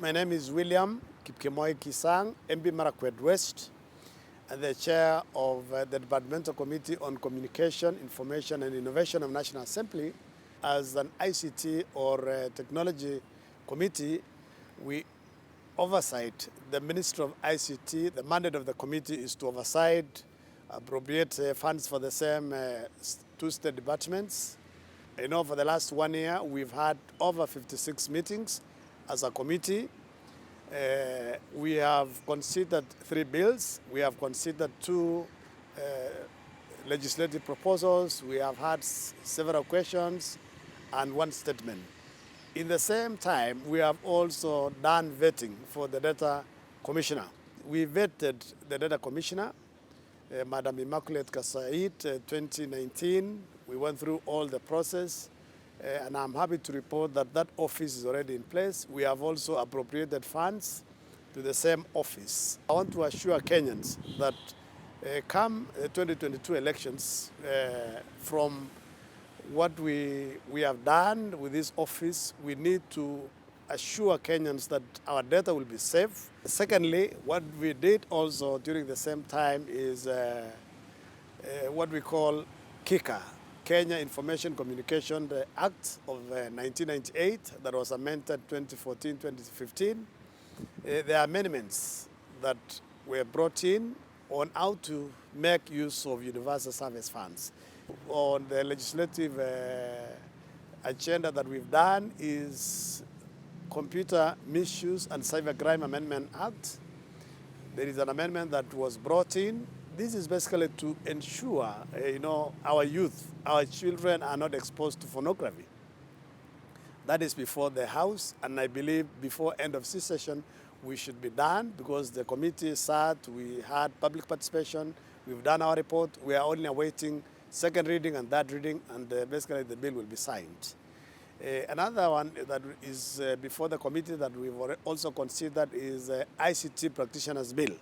My name is William Kipkemoi Kisang, MP Marakwet West, and the chair of the Departmental Committee on Communication, Information and Innovation of National Assembly. As an ICT or technology committee, we oversight the Ministry of ICT. The mandate of the committee is to oversight, appropriate funds for the same two state departments. You know, for the last 1 year, we've had over 56 meetings as a committee. We have considered 3 bills. We have considered 2 legislative proposals. We have had several questions and 1 statement. In the same time, we have also done vetting for the data commissioner. We vetted the data commissioner, Madam Immaculate Kasait, 2019. We went through all the process, and I'm happy to report that that office is already in place. We have also appropriated funds to the same office. I want to assure Kenyans that come 2022 elections, from what we have done with this office, we need to assure Kenyans that our data will be safe. Secondly, what we did also during the same time is what we call KICA, Kenya Information Communication Act of 1998 that was amended 2014-2015. There are amendments that were brought in on how to make use of universal service funds. On the legislative agenda that we've done is Computer Misuse and Cybercrime Amendment Act. There is an amendment that was brought in. This is basically to ensure, our youth, our children are not exposed to pornography. That is before the House, and I believe before end of this session, we should be done because the committee sat, we had public participation, we've done our report, we are only awaiting second reading and third reading, and basically the bill will be signed. Another one that is before the committee that we've also considered is Ict Practitioners Bill.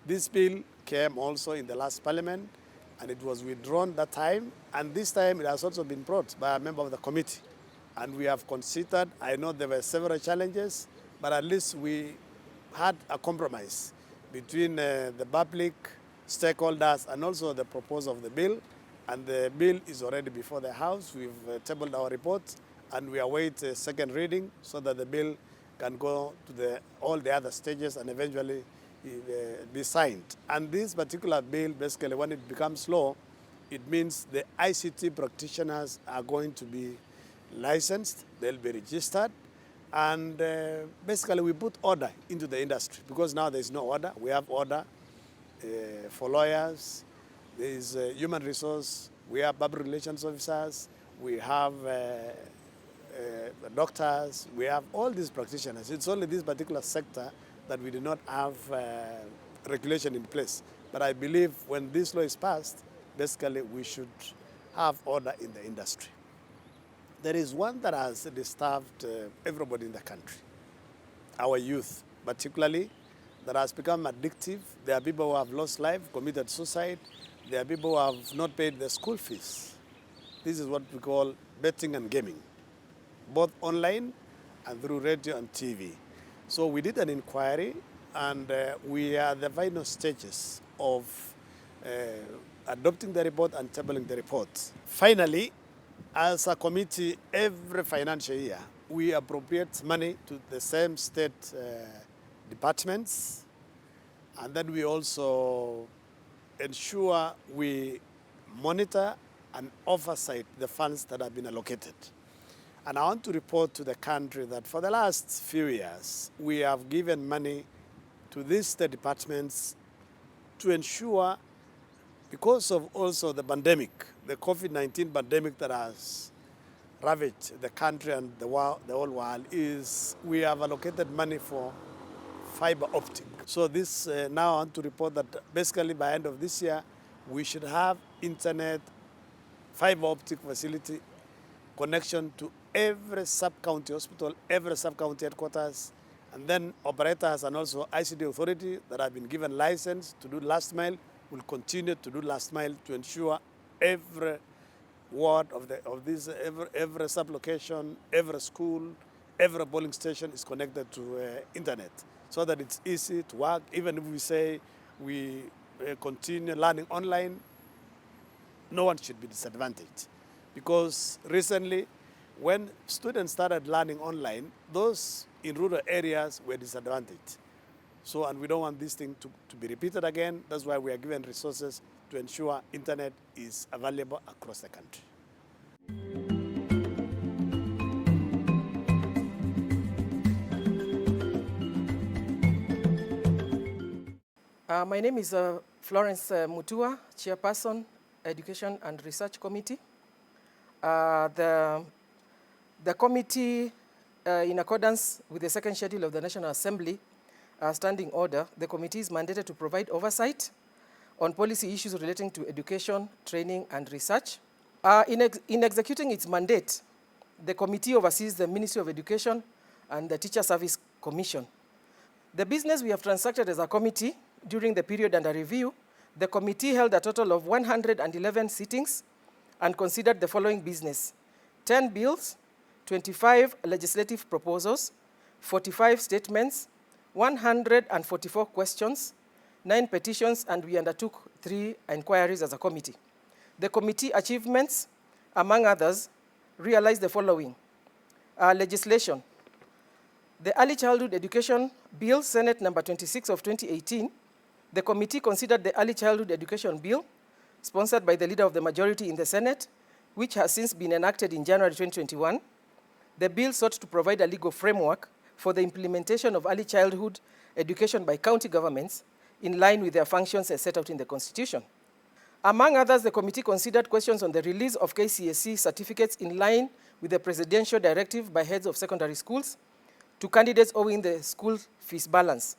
This bill came also in the last parliament, and it was withdrawn that time, and this time it has also been brought by a member of the committee. And we have considered, I know there were several challenges, but at least we had a compromise between the public, stakeholders, and also the proposal of the bill. And the bill is already before the House. We've tabled our report, and we await a second reading so that the bill can go to all the other stages and eventually be signed. And this particular bill, basically, when it becomes law, it means the ICT practitioners are going to be licensed, they'll be registered, and basically we put order into the industry because now there's no order. We have order for lawyers, there is human resource, we have public relations officers, we have doctors, we have all these practitioners. It's only this particular sector that we do not have regulation in place. But I believe when this law is passed, basically we should have order in the industry. There is one that has disturbed everybody in the country, our youth particularly, that has become addictive. There are people who have lost life, committed suicide. There are people who have not paid their school fees. This is what we call betting and gaming, both online and through radio and TV. So we did an inquiry, and we are at the final stages of adopting the report and tabling the report. Finally, as a committee, every financial year, we appropriate money to the same state departments, and then we also ensure we monitor and oversight the funds that have been allocated. And I want to report to the country that for the last few years, we have given money to these state departments to ensure, because of also the pandemic, the COVID-19 pandemic that has ravaged the country and the whole world, is we have allocated money for fiber optic. So this now I want to report that basically by end of this year, we should have internet, fiber optic facility connection to every sub-county hospital, every sub-county headquarters, and then operators and also ICT authority that have been given license to do last mile will continue to do last mile to ensure every ward of this, every sub-location, every school, every polling station is connected to internet so that it's easy to work. Even if we say we continue learning online, no one should be disadvantaged. Because recently, when students started learning online, those in rural areas were disadvantaged. So, and we don't want this thing to be repeated again. That's why we are given resources to ensure internet is available across the country. My name is Florence Mutua, Chairperson, Education and Research Committee. The committee, in accordance with the second schedule of the National Assembly standing order, the committee is mandated to provide oversight on policy issues relating to education, training, and research. In executing its mandate, the committee oversees the Ministry of Education and the Teacher Service Commission. The business we have transacted as a committee during the period under review, the committee held a total of 111 sittings and considered the following business: 10 bills, 25 legislative proposals, 45 statements, 144 questions, 9 petitions, and we undertook 3 inquiries as a committee. The committee achievements, among others, realized the following. Legislation. The Early Childhood Education Bill, Senate number 26 of 2018, the committee considered the Early Childhood Education Bill, sponsored by the Leader of the Majority in the Senate, which has since been enacted in January 2021. The bill sought to provide a legal framework for the implementation of early childhood education by county governments in line with their functions as set out in the Constitution. Among others, the committee considered questions on the release of KCSE certificates in line with the presidential directive by heads of secondary schools to candidates owing the school fees balance.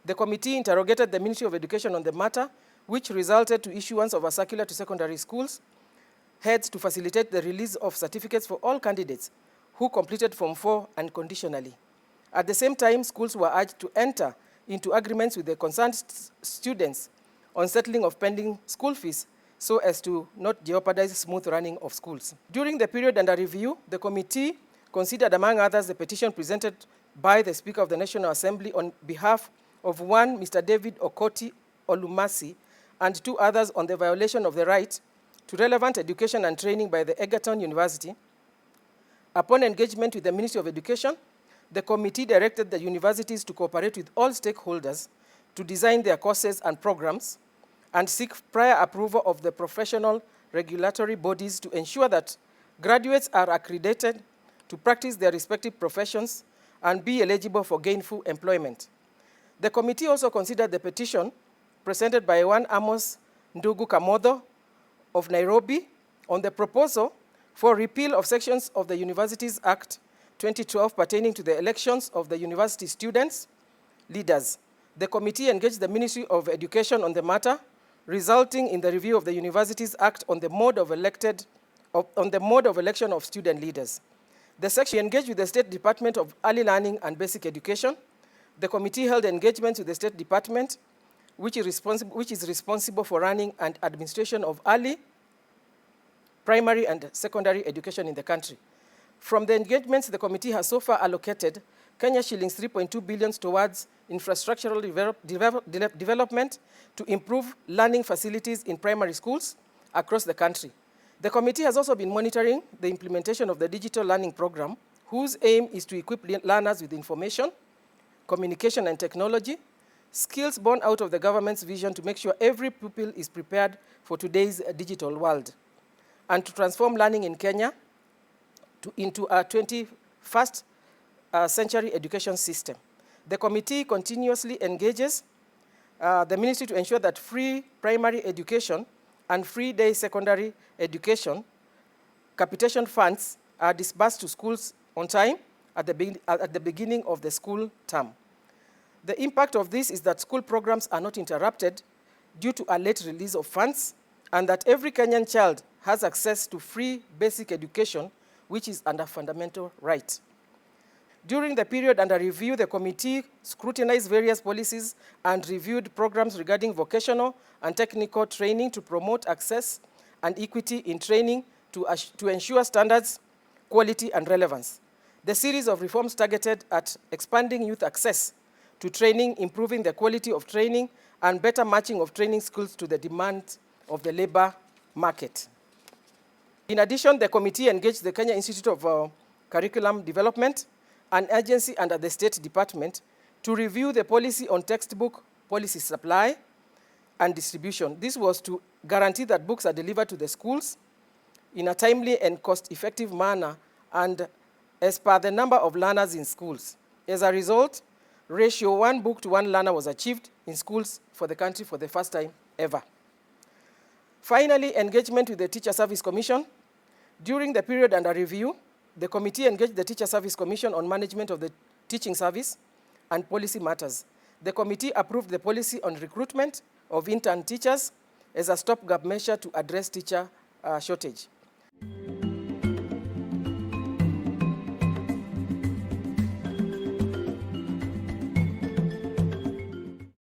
The committee interrogated the Ministry of Education on the matter, which resulted to issuance of a circular to secondary schools heads to facilitate the release of certificates for all candidates who completed Form 4 unconditionally. At the same time, schools were urged to enter into agreements with the concerned students on settling of pending school fees so as to not jeopardize smooth running of schools. During the period under review, the committee considered, among others, the petition presented by the Speaker of the National Assembly on behalf of one Mr. David Okoti Olumasi and 2 others on the violation of the right to relevant education and training by the Egerton University. Upon engagement with the Ministry of Education, the committee directed the universities to cooperate with all stakeholders to design their courses and programs and seek prior approval of the professional regulatory bodies to ensure that graduates are accredited to practice their respective professions and be eligible for gainful employment. The committee also considered the petition presented by one Amos Ndugu Kamodho of Nairobi on the proposal for repeal of sections of the Universities Act 2012 pertaining to the elections of the university students, leaders. The committee engaged the Ministry of Education on the matter, resulting in the review of the Universities Act on the mode of election of student leaders. The section engaged with the State Department of Early Learning and Basic Education. The committee held engagements with the State Department, which is responsible for running and administration of early, primary, and secondary education in the country. From the engagements, the committee has so far allocated Kenya shillings 3.2 billion towards infrastructural development to improve learning facilities in primary schools across the country. The committee has also been monitoring the implementation of the digital learning program, whose aim is to equip learners with information, communication and technology, skills born out of the government's vision to make sure every pupil is prepared for today's digital world, and to transform learning in Kenya into a 21st century education system. The committee continuously engages the ministry to ensure that free primary education and free day secondary education capitation funds are disbursed to schools on time at the beginning of the school term. The impact of this is that school programs are not interrupted due to a late release of funds, and that every Kenyan child has access to free basic education, which is a fundamental right. During the period under review, the committee scrutinized various policies and reviewed programs regarding vocational and technical training to promote access and equity in training to ensure standards, quality, and relevance. the series of reforms targeted at expanding youth access to training, improving the quality of training, and better matching of training skills to the demand of the labor market. In addition, the committee engaged the Kenya Institute of Curriculum Development, an agency under the State Department, to review the policy on textbook policy supply and distribution. This was to guarantee that books are delivered to the schools in a timely and cost-effective manner and as per the number of learners in schools. As a result, ratio 1 book to 1 learner was achieved in schools for the country for the first time ever. Finally, engagement with the Teacher Service Commission. During the period under review, the committee engaged the Teacher Service Commission on management of the teaching service and policy matters. The committee approved the policy on recruitment of intern teachers as a stopgap measure to address teacher shortage.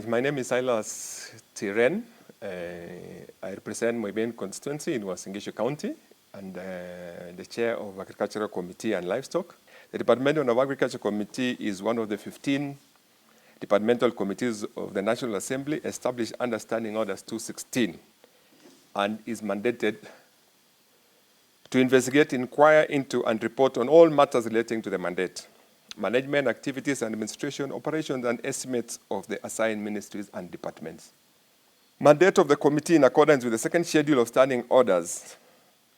My name is Silas Tiren. I represent my main constituency in Uasin Gishu County and the chair of Agricultural Committee and Livestock. The Department of Agriculture Committee is one of the 15 departmental committees of the National Assembly established under Standing Orders 216 and is mandated to investigate, inquire into, and report on all matters relating to the mandate, management, activities, administration, operations, and estimates of the assigned ministries and departments. Mandate of the committee in accordance with the second schedule of standing orders.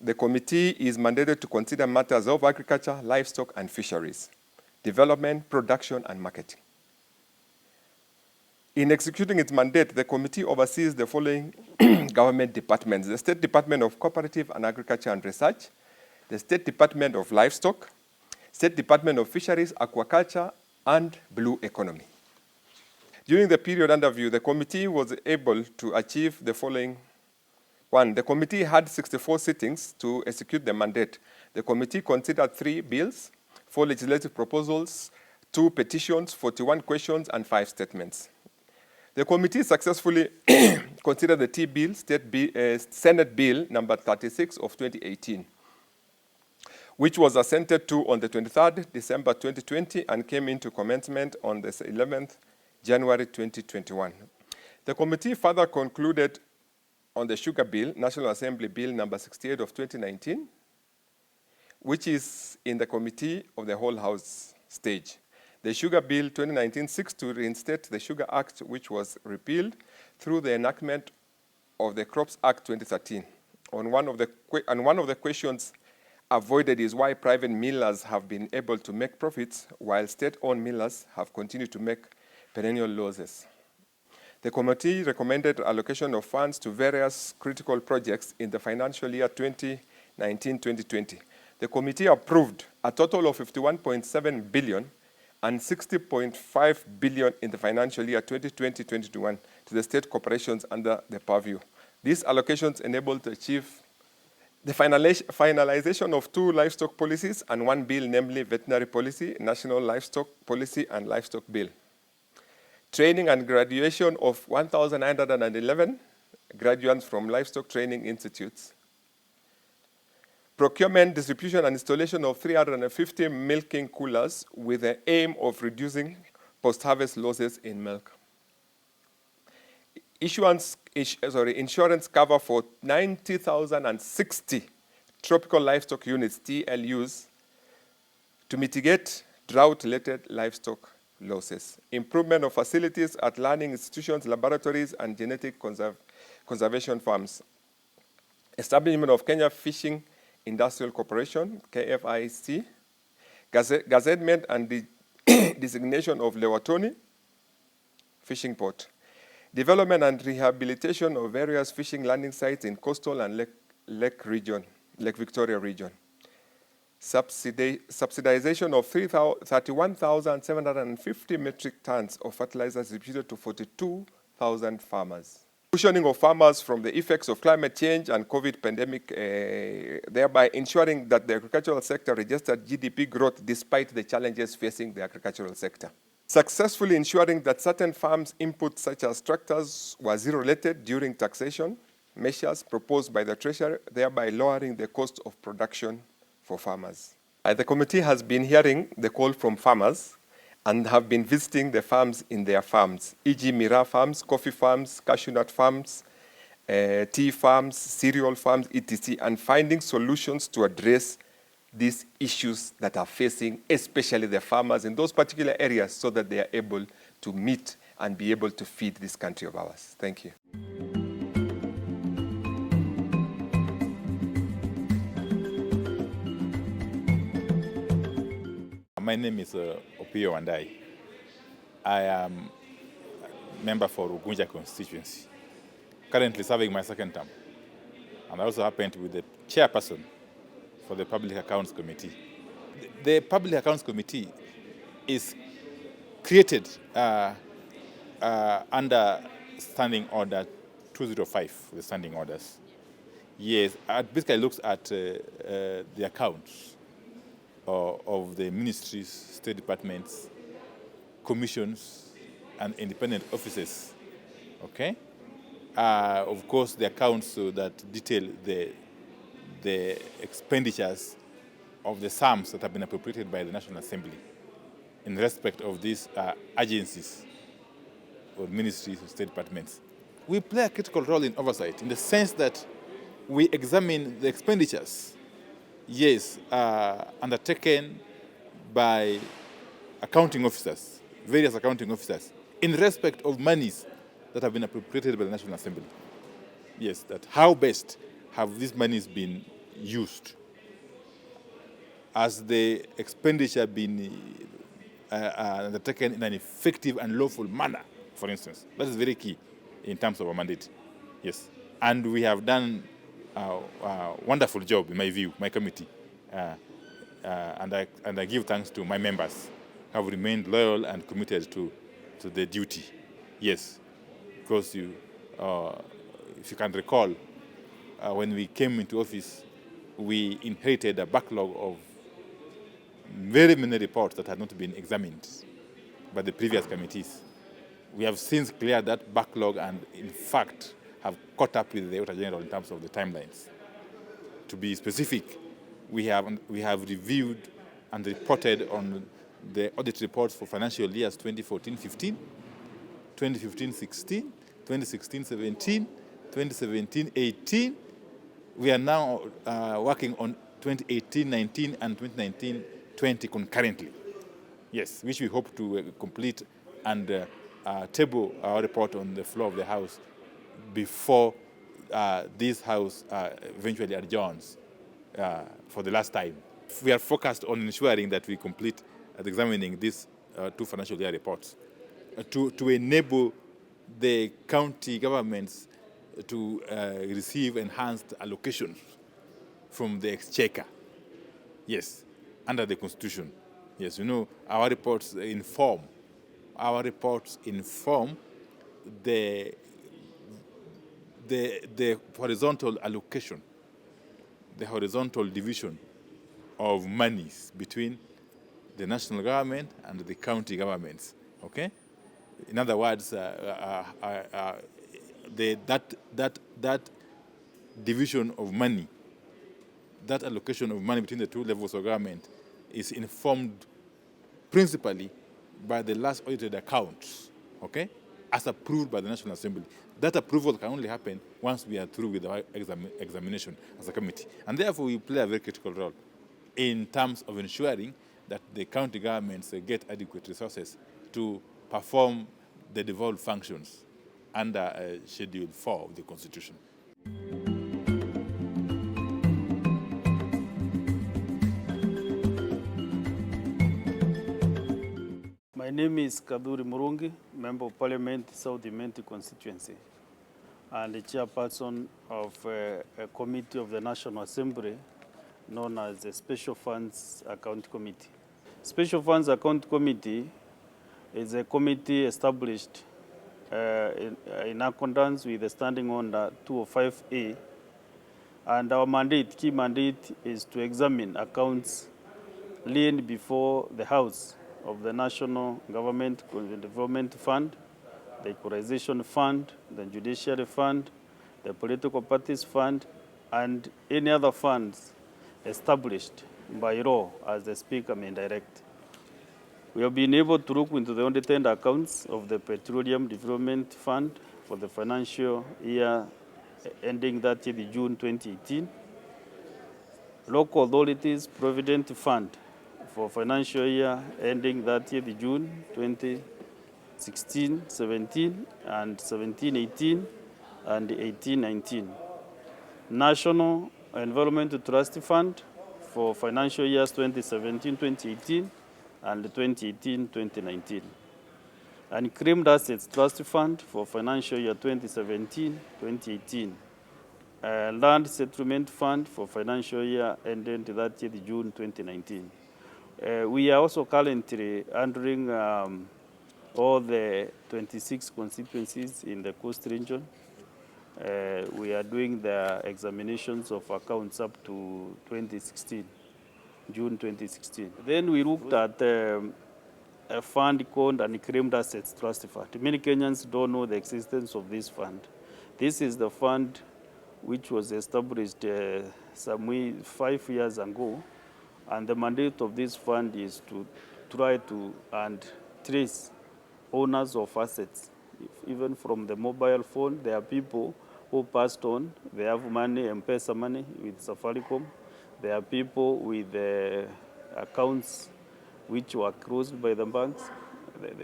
The committee is mandated to consider matters of agriculture, livestock, and fisheries, development, production, and marketing. In executing its mandate, the committee oversees the following government departments: the State Department of Cooperative and Agriculture and Research, the State Department of Livestock, State Department of Fisheries, Aquaculture, and Blue Economy. During the period under review, the committee was able to achieve the following. 1. The committee had 64 sittings to execute the mandate. The committee considered 3 bills, 4 legislative proposals, 2 petitions, 41 questions, and 5 statements. The committee successfully considered the T-Bill, Senate Bill number 36 of 2018, which was assented to on the 23rd December 2020 and came into commencement on the 11th January 2021. The committee further concluded on the Sugar Bill, National Assembly Bill number 68 of 2019, which is in the Committee of the Whole House stage. The Sugar Bill 2019 seeks to reinstate the Sugar Act, which was repealed through the enactment of the Crops Act 2013. One of the questions avoided is why private millers have been able to make profits while state-owned millers have continued to make perennial losses. The committee recommended allocation of funds to various critical projects in the financial year 2019-2020. The committee approved a total of 51.7 billion and 60.5 billion in the financial year 2020-2021 to the state corporations under the purview. These allocations enabled to achieve the finalization of 2 livestock policies and 1 bill, namely Veterinary Policy, National Livestock Policy, and Livestock Bill. Training and graduation of 1,911 graduates from livestock training institutes. Procurement, distribution, and installation of 350 milking coolers with the aim of reducing post-harvest losses in milk. Insurance cover for 90,060 tropical livestock units, TLUs, to mitigate drought-related livestock losses. Improvement of facilities at learning institutions, laboratories, and genetic conservation farms. Establishment of Kenya Fishing Industrial Corporation, KFIC. Gazettement and the designation of Lewatoni Fishing Port. Development and rehabilitation of various fishing landing sites in coastal and Lake Victoria region. Subsidization of 31,750 metric tons of fertilizers distributed to 42,000 farmers. Cushioning of farmers from the effects of climate change and COVID pandemic, thereby ensuring that the agricultural sector registered GDP growth despite the challenges facing the agricultural sector. Successfully ensuring that certain farms' inputs such as tractors were zero-rated during taxation measures proposed by the Treasury, thereby lowering the cost of production for farmers. The committee has been hearing the call from farmers and have been visiting the farms in their farms, e.g. Miraa farms, coffee farms, cashew nut farms, tea farms, cereal farms, etc., and finding solutions to address these issues that are facing, especially the farmers in those particular areas, so that they are able to meet and be able to feed this country of ours. Thank you. My name is Opio Wandai. I am a member for Ugunja constituency, currently serving my second term. And I also happen to be the chairperson for the Public Accounts Committee. The Public Accounts Committee is created under Standing Order 205, the standing orders. Yes, it basically looks at the accounts of the ministries, state departments, commissions, and independent offices. Okay? Of course, the accounts that detail the expenditures of the sums that have been appropriated by the National Assembly in respect of these agencies or ministries or state departments. We play a critical role in oversight in the sense that we examine the expenditures, yes, undertaken by accounting officers, various accounting officers, in respect of monies that have been appropriated by the National Assembly. Yes, that how best have these monies been used? Has the expenditure been undertaken in an effective and lawful manner, for instance? That is very key in terms of our mandate. Yes. And we have done a wonderful job, in my view, my committee. And I give thanks to my members who have remained loyal and committed to the duty. Yes. Because if you can recall, when we came into office, we inherited a backlog of very many reports that had not been examined by the previous committees. We have since cleared that backlog and, in fact, have caught up with the Auditor General in terms of the timelines. To be specific, we have reviewed and reported on the audit reports for financial years 2014-15, 2015-16, 2016-17, 2017-18. We are now working on 2018-19 and 2019-20 concurrently. Yes, which we hope to complete and table our report on the floor of the House before this House eventually adjourns for the last time. We are focused on ensuring that we complete examining these two financial year reports to enable the county governments to receive enhanced allocations from the exchequer. Yes, under the Constitution. Yes, you know, our reports inform the horizontal allocation, the horizontal division of monies between the national government and the county governments. Okay, in other words, that division of money, that allocation of money between the two levels of government is informed principally by the last audited accounts, okay, as approved by the National Assembly. That approval can only happen once we are through with our examination as a committee. And therefore, we play a very critical role in terms of ensuring that the county governments get adequate resources to perform the devolved functions under Schedule 4 of the Constitution. My name is Kaduri Murungi, Member of Parliament, South Imenti constituency, and the chairperson of a committee of the National Assembly known as the Special Funds Account Committee. Special Funds Account Committee is a committee established in accordance with the Standing Order 205A, and our mandate, key mandate, is to examine accounts laid before the House of the National Government Development Fund, the Equalization Fund, the Judiciary Fund, the Political Parties Fund, and any other funds established by law, as the Speaker may direct. We have been able to look into the audited accounts of the Petroleum Development Fund for the financial year ending 30th June 2018, Local Authorities Provident Fund for financial year ending 30th June 2016, 17, and 17, 18, and 18, 19. National Environment Trust Fund for financial years 2017, 2018, and 2018, 2019. Unclaimed Assets Trust Fund for financial year 2017, 2018. Land Settlement Fund for financial year ending 30th June 2019. We are also currently handling all the 26 constituencies in the Coast region. We are doing the examinations of accounts up to 2016, June 2016. Then we looked at a fund called Unclaimed Assets Trust Fund. Many Kenyans don't know the existence of this fund. This is the fund which was established some 5 years ago, and the mandate of this fund is to try to and trace owners of assets. Even from the mobile phone, there are people who passed on, they have money, M-Pesa money with Safaricom. There are people with accounts which were closed by the banks,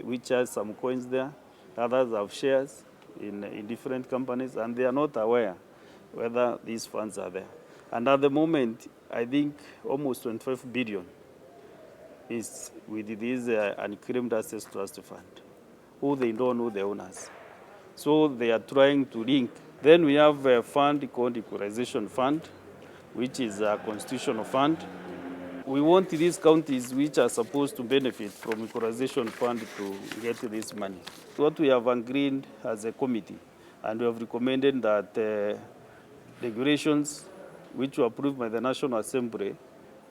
which has some coins there. Others have shares in different companies, and they are not aware whether these funds are there. And at the moment, I think almost 25 billion is with this Unclaimed Assets Trust Fund, who they don't know the owners. So they are trying to link. Then we have a fund called Equalization Fund, which is a constitutional fund. We want these counties which are supposed to benefit from Equalization Fund to get this money. What we have agreed as a committee, and we have recommended that regulations which were approved by the National Assembly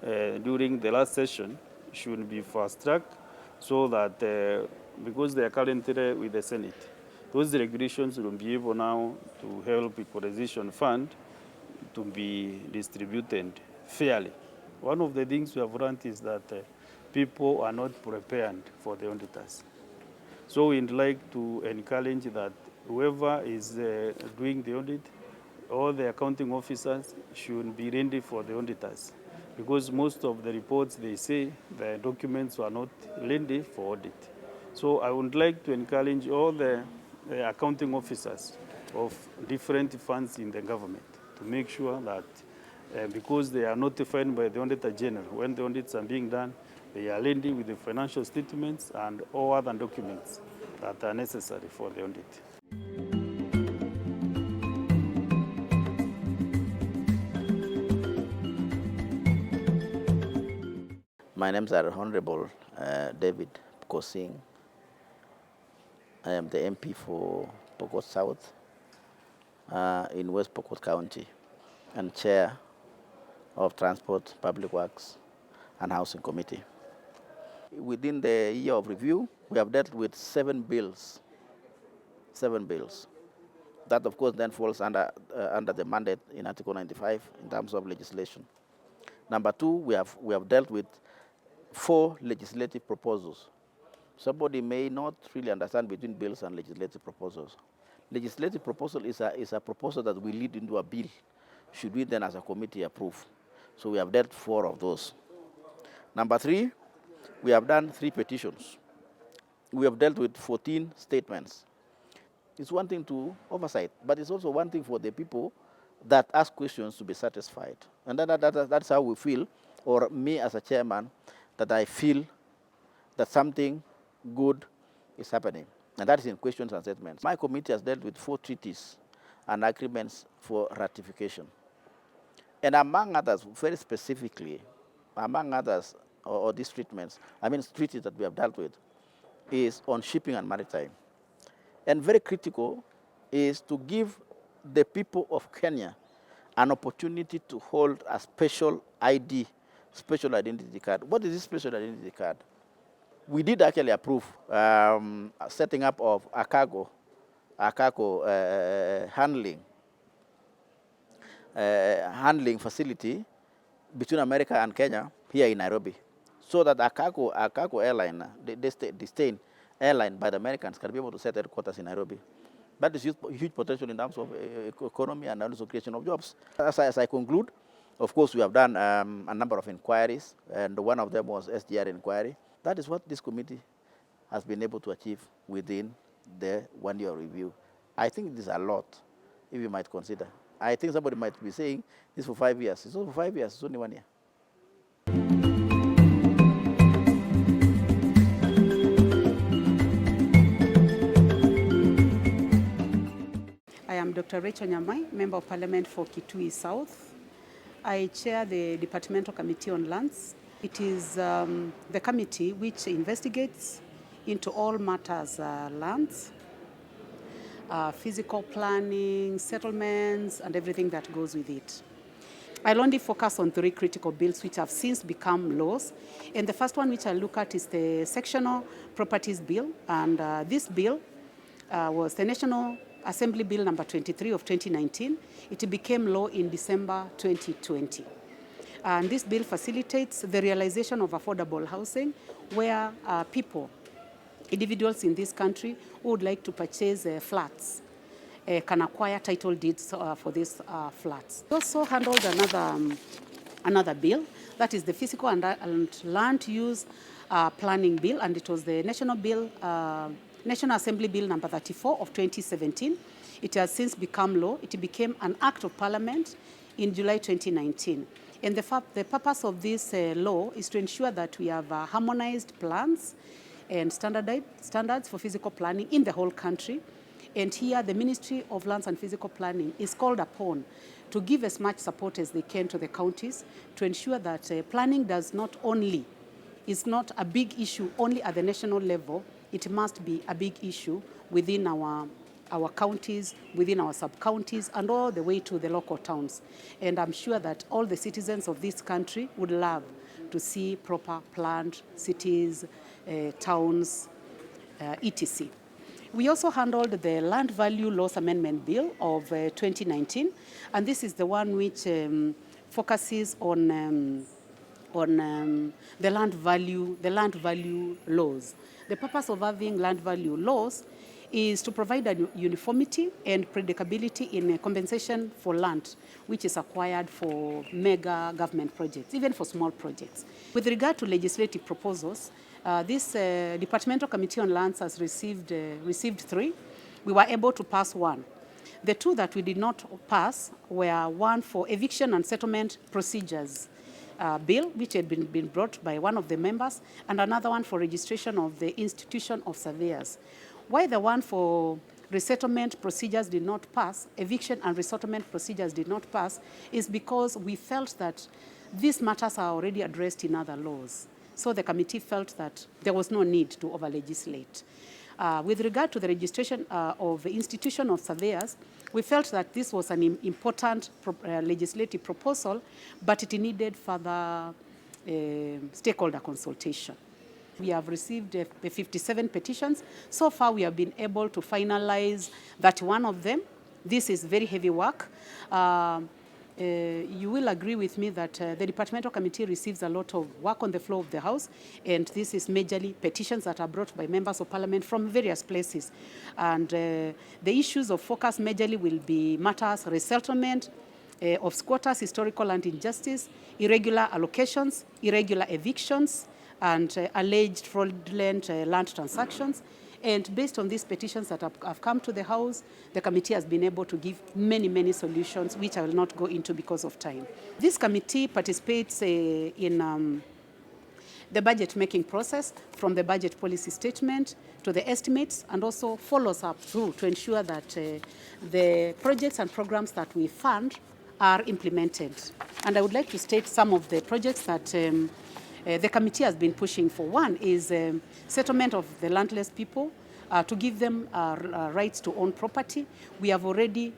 during the last session should be fast-tracked so that, because they are currently with the Senate, those regulations will be able now to help Equalization Fund to be distributed fairly. One of the things we have learned is that people are not prepared for the auditors. So we'd like to encourage that whoever is doing the audit, all the accounting officers should be ready for the auditors, because most of the reports, they say the documents are not ready for audit. So I would like to encourage all the accounting officers of different funds in the government to make sure that because they are notified by the Auditor General when the audits are being done, they are ready with the financial statements and all other documents that are necessary for the audit. My name is Honorable David Kosing. I am the MP for Pokot South in West Pokot County and Chair of Transport, Public Works and Housing Committee. Within the year of review, we have dealt with 7 bills. 7 bills. That, of course, then falls under the mandate in Article 95 in terms of legislation. Number 2, we have dealt with 4 legislative proposals. Somebody may not really understand between bills and legislative proposals. Legislative proposal is a proposal that will lead into a bill, should we then as a committee approve. So we have dealt 4 of those. Number 3, we have done 3 petitions. We have dealt with 14 statements. It's one thing to oversight, but it's also one thing for the people that ask questions to be satisfied. And that's how we feel, or me as a chairman, that I feel that something good is happening. And that is in questions and statements. My committee has dealt with 4 treaties and agreements for ratification. And among others, very specifically, among others, or these treatments, treaties that we have dealt with, is on shipping and maritime. And very critical is to give the people of Kenya an opportunity to hold a special ID, special identity card. What is this special identity card? We did actually approve setting up of a cargo handling facility between America and Kenya here in Nairobi, so that a cargo airline, the state airline by the Americans, can be able to set headquarters in Nairobi. That is huge potential in terms of economy and also creation of jobs. As I conclude, of course, we have done a number of inquiries, and one of them was SGR inquiry. That is what this committee has been able to achieve within the one-year review. I think this is a lot, if you might consider. I think somebody might be saying this for 5 years. It's not for 5 years, it's only 1 year. I am Dr. Rachael Yamai, Member of Parliament for Kitui South. I chair the Departmental Committee on Lands. It is the committee which investigates into all matters lands, physical planning, settlements, and everything that goes with it. I'll only focus on 3 critical bills which have since become laws. And the first one which I'll look at is the Sectional Properties Bill. And this bill was the National Assembly Bill number 23 of 2019. It became law in December 2020. And this bill facilitates the realization of affordable housing where individuals in this country who would like to purchase flats can acquire title deeds for these flats. We also handled another bill, that is the Physical and Land Use Planning Bill, and it was the National Assembly Bill number 34 of 2017. It has since become law. It became an Act of Parliament in July 2019. And the purpose of this law is to ensure that we have harmonized plans and standards for physical planning in the whole country. And here the Ministry of Lands and Physical Planning is called upon to give as much support as they can to the counties to ensure that planning is not a big issue only at the national level. It must be a big issue within our counties, within our sub-counties, and all the way to the local towns. And I'm sure that all the citizens of this country would love to see proper planned cities, towns, etc. We also handled the Land Value Laws Amendment Bill of 2019, and this is the one which focuses on the land value laws. The purpose of having land value laws is to provide a uniformity and predictability in compensation for land which is acquired for mega government projects, even for small projects. With regard to legislative proposals, this Departmental Committee on Lands has received 3. We were able to pass 1. The 2 that we did not pass were one for eviction and settlement procedures bill, which had been brought by one of the members, and another one for registration of the Institution of Surveyors. Why the one for resettlement procedures did not pass, eviction and resettlement procedures did not pass, is because we felt that these matters are already addressed in other laws. So the committee felt that there was no need to over-legislate. With regard to the registration of the Institution of Surveyors, we felt that this was an important legislative proposal, but it needed further stakeholder consultation. We have received 57 petitions. So far, we have been able to finalize 31 of them. This is very heavy work. You will agree with me that the Departmental Committee receives a lot of work on the floor of the House, and this is majorly petitions that are brought by members of Parliament from various places. And the issues of focus majorly will be matters resettlement of squatters, historical land injustice, irregular allocations, irregular evictions, and alleged fraudulent land transactions. And based on these petitions that have come to the House, the committee has been able to give many solutions, which I will not go into because of time. This committee participates in the budget-making process, from the budget policy statement to the estimates, and also follows up through to ensure that the projects and programs that we fund are implemented. And I would like to state some of the projects that the committee has been pushing for. One is settlement of the landless people, to give them rights to own property. We have already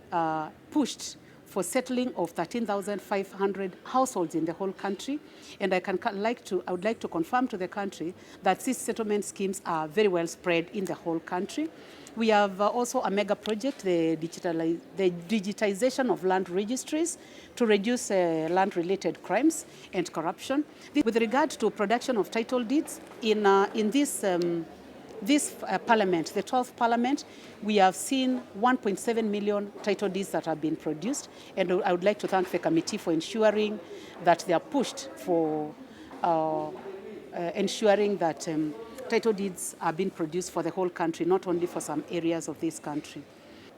pushed for settling of 13,500 households in the whole country. And I would like to confirm to the country that these settlement schemes are very well spread in the whole country. We have also a mega project, the digitization of land registries to reduce land-related crimes and corruption. With regard to production of title deeds, in this parliament, the 12th parliament, we have seen 1.7 million title deeds that have been produced, and I would like to thank the committee for ensuring that they are pushed for ensuring that title deeds are being produced for the whole country, not only for some areas of this country.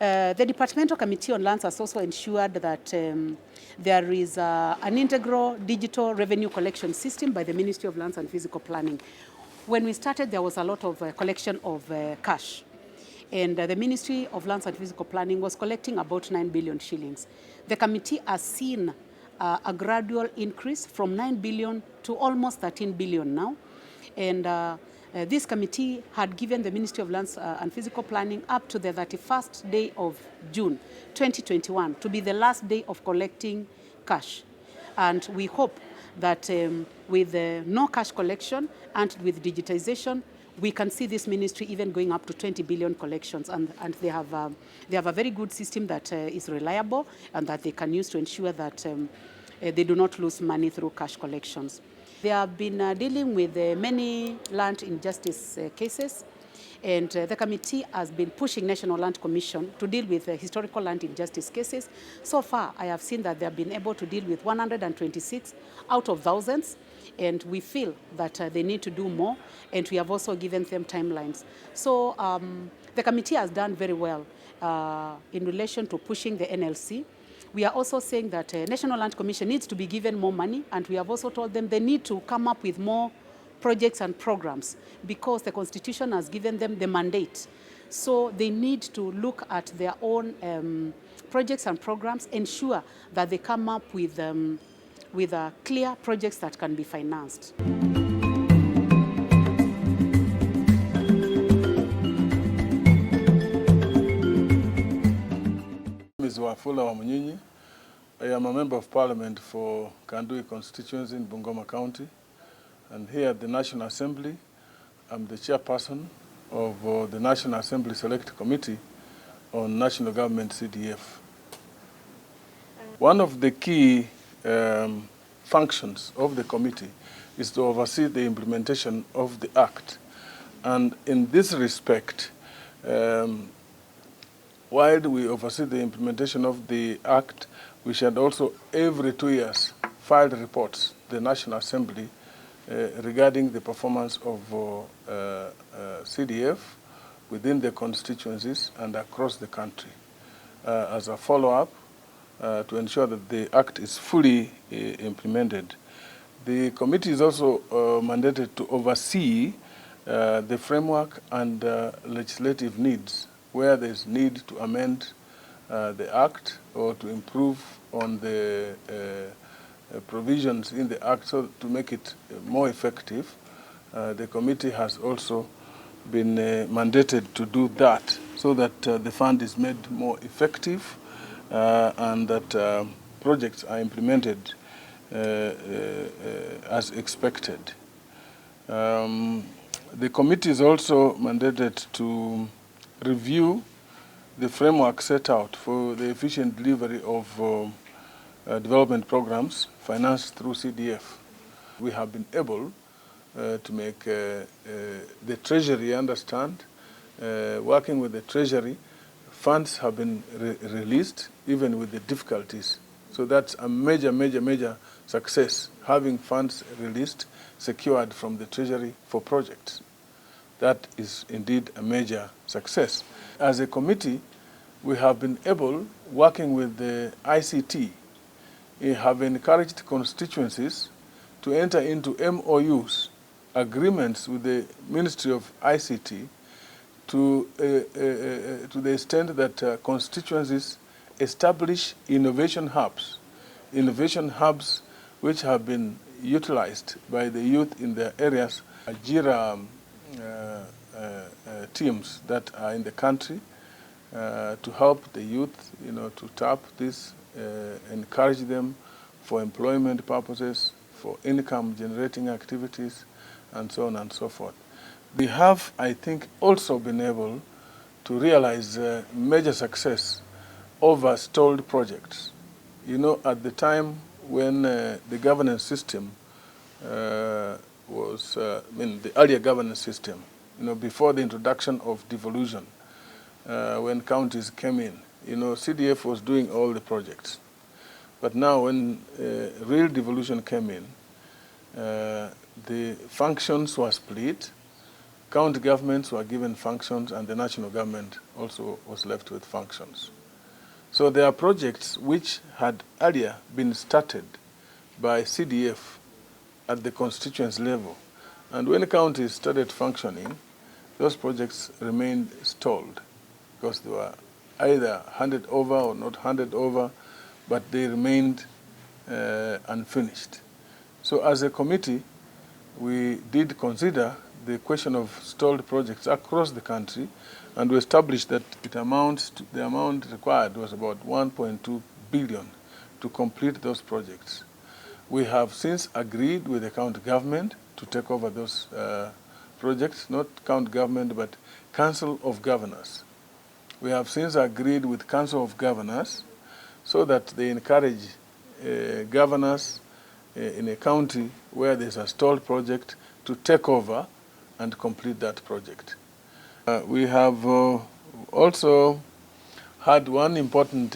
The Departmental Committee on Lands has also ensured that there is an integral digital revenue collection system by the Ministry of Lands and Physical Planning. When we started, there was a lot of collection of cash. And the Ministry of Lands and Physical Planning was collecting about 9 billion shillings. The committee has seen a gradual increase from 9 billion to almost 13 billion now. And this committee had given the Ministry of Lands and Physical Planning up to the 31st day of June 2021 to be the last day of collecting cash. And we hope that with no cash collection and with digitization, we can see this ministry even going up to 20 billion collections, and they have a very good system that is reliable and that they can use to ensure that they do not lose money through cash collections. They have been dealing with many land injustice cases, and the committee has been pushing National Land Commission to deal with historical land injustice cases. So far, I have seen that they have been able to deal with 126 out of thousands, and we feel that they need to do more, and we have also given them timelines. So the committee has done very well in relation to pushing the NLC. We are also saying that National Land Commission needs to be given more money, and we have also told them they need to come up with more projects and programs because the Constitution has given them the mandate. So they need to look at their own projects and programs, ensure that they come up with clear projects that can be financed. Ms. Wafula Wamunyinyi. I am a member of Parliament for Kandui constituency in Bungoma County, and here at the National Assembly, I'm the chairperson of the National Assembly Select Committee on National Government CDF. One of the key functions of the committee is to oversee the implementation of the Act. And in this respect, while we oversee the implementation of the Act, we should also, every 2 years, file reports to the National Assembly regarding the performance of CDF within the constituencies and across the country as a follow-up to ensure that the Act is fully implemented. The committee is also mandated to oversee the framework and legislative needs where there is need to amend the Act or to improve on the provisions in the Act so to make it more effective. The committee has also been mandated to do that so that the fund is made more effective and that projects are implemented as expected. The committee is also mandated to review the framework set out for the efficient delivery of development programs financed through CDF. We have been able to make the Treasury understand, working with the Treasury, funds have been released even with the difficulties. So that's a major success, having funds released, secured from the Treasury for projects. That is indeed a major success. As a committee, we have been able, working with the ICT, have encouraged constituencies to enter into MOUs, agreements with the Ministry of ICT to the extent that constituencies establish innovation hubs which have been utilized by the youth in their areas, JIRA teams that are in the country to help the youth, to tap these encourage them for employment purposes, for income generating activities, and so on and so forth. We have, I think, also been able to realize major success over stalled projects. You know, at the time when the governance system was, the earlier governance system, you know, before the introduction of devolution, when counties came in, you know, CDF was doing all the projects. But now when real devolution came in, the functions were split, county governments were given functions, and the national government also was left with functions. So there are projects which had earlier been started by CDF at the constituency level. And when counties started functioning, those projects remained stalled because they were either handed over or not handed over, but they remained unfinished. So as a committee, we did consider the question of stalled projects across the country, and we established that the amount required was about 1.2 billion to complete those projects. We have since agreed with the county government to take over those projects, not county government, but Council of Governors. We have since agreed with Council of Governors so that they encourage governors in a county where there's a stalled project to take over and complete that project. We have also had one important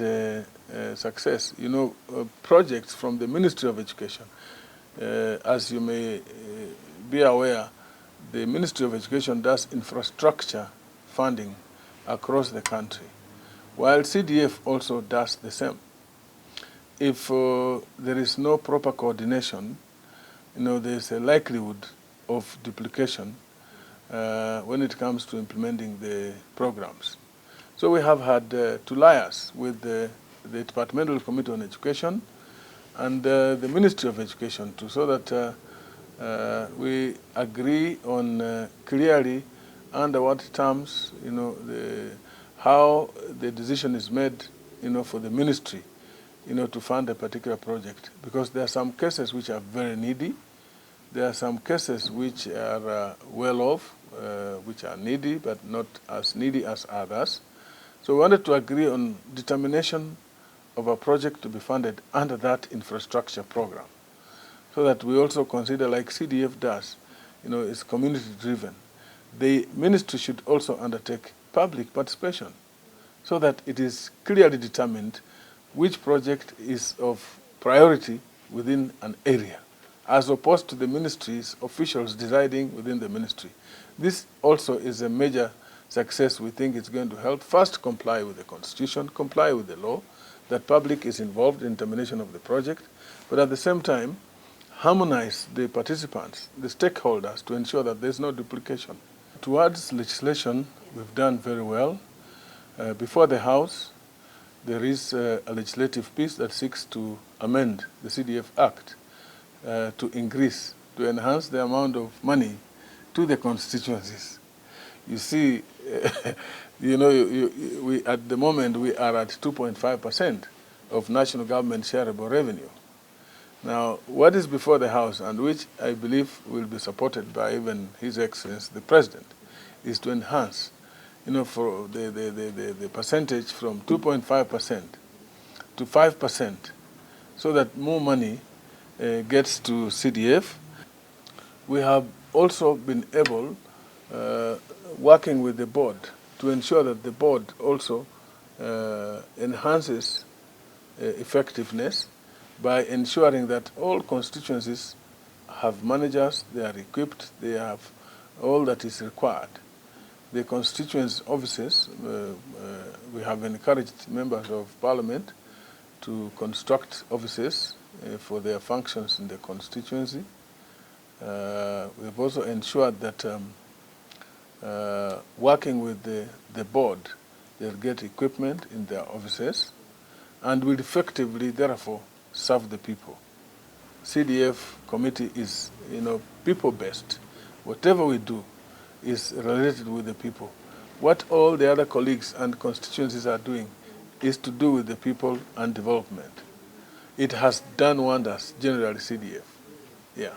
success, you know, projects from the Ministry of Education. As you may be aware, the Ministry of Education does infrastructure funding across the country, while CDF also does the same. If there is no proper coordination, you know, there's a likelihood of duplication when it comes to implementing the programs. So we have had to liaise with the Departmental Committee on Education and the Ministry of Education too, so that we agree on clearly under what terms, you know, how the decision is made, you know, for the ministry, you know, to fund a particular project. Because there are some cases which are very needy. There are some cases which are well off, which are needy, but not as needy as others. So we wanted to agree on determination of a project to be funded under that infrastructure program, so that we also consider, like CDF does, you know, it's community-driven. The ministry should also undertake public participation, so that it is clearly determined which project is of priority within an area, as opposed to the ministry's officials deciding within the ministry. This also is a major success. We think it's going to help first comply with the Constitution, comply with the law, that public is involved in termination of the project, but at the same time, harmonize the participants, the stakeholders, to ensure that there's no duplication. Towards legislation, we've done very well. Before the House, there is a legislative piece that seeks to amend the CDF Act to increase, to enhance the amount of money to the constituencies. You see, you know, we at the moment we are at 2.5% of national government shareable revenue. Now, what is before the House, and which I believe will be supported by even His Excellency the President, is to enhance, you know, for the percentage from 2.5% to 5%, so that more money gets to CDF. We have also been able, working with the board, to ensure that the board also enhances effectiveness by ensuring that all constituencies have managers, they are equipped, they have all that is required. The constituency offices, we have encouraged members of parliament to construct offices for their functions in the constituency. We've also ensured that working with the board, they'll get equipment in their offices and will effectively, therefore, serve the people. CDF committee is, you know, people-based. Whatever we do is related with the people. What all the other colleagues and constituencies are doing is to do with the people and development. It has done wonders, generally CDF. Yeah.